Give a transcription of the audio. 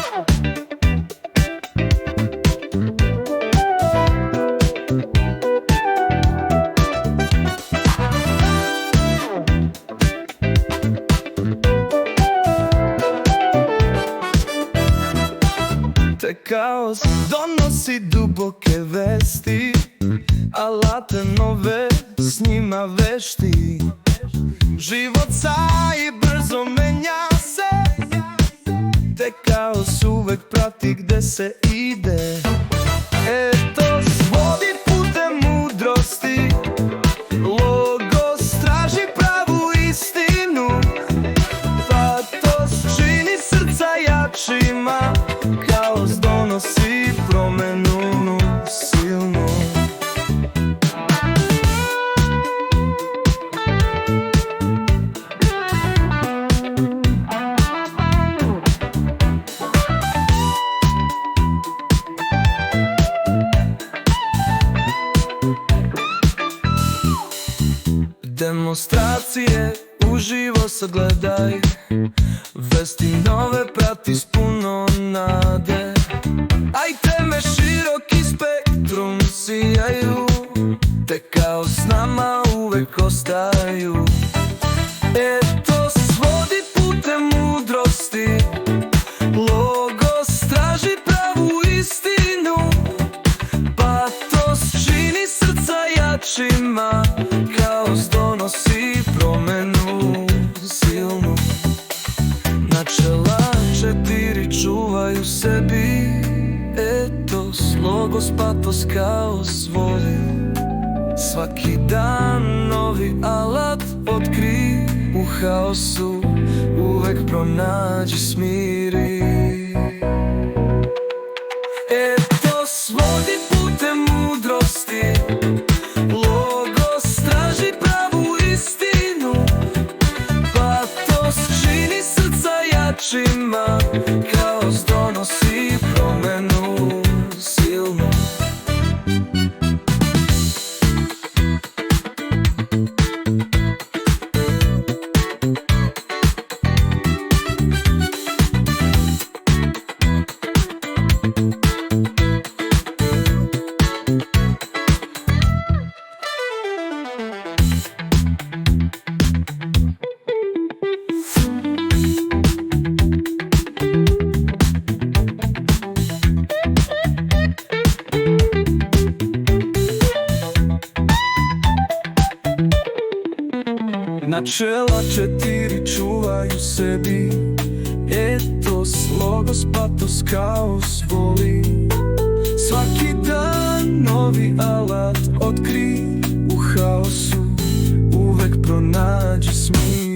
Te kaos donosi duboke vesti, alate nove s njima vešti. Život i brzo menja se, te kaos uvek prati gde se ide. Etos vodi putem mudrosti, logos traži pravu istinu. Patos čini srca jačima, kaos donosi promenu silnu. Demonstracije uživo sagledaj, vesti nove prati s puno nade. Aj teme široki spektrum sijaju, te kao s nama uvek ostaju. Etos vodi putem mudrosti, logos traži pravu istinu. Patos čini srca jačima, kaos donosi promenu silnu. Načela 4 čuvaju sebi, etos, logos, patos, kaos voli. Svaki dan novi alat otkri, u haosu uvek pronađi smiri. Etos vodi putem mudrosti, logos traži pravu istinu. Patos čini srca jačima, kaos donosi promenu silnu. Načela 4 čuvaju sebi, etos, logos, patos, kaos voli. Svaki dan novi alat otkri, u haosu uvek pronađi smir.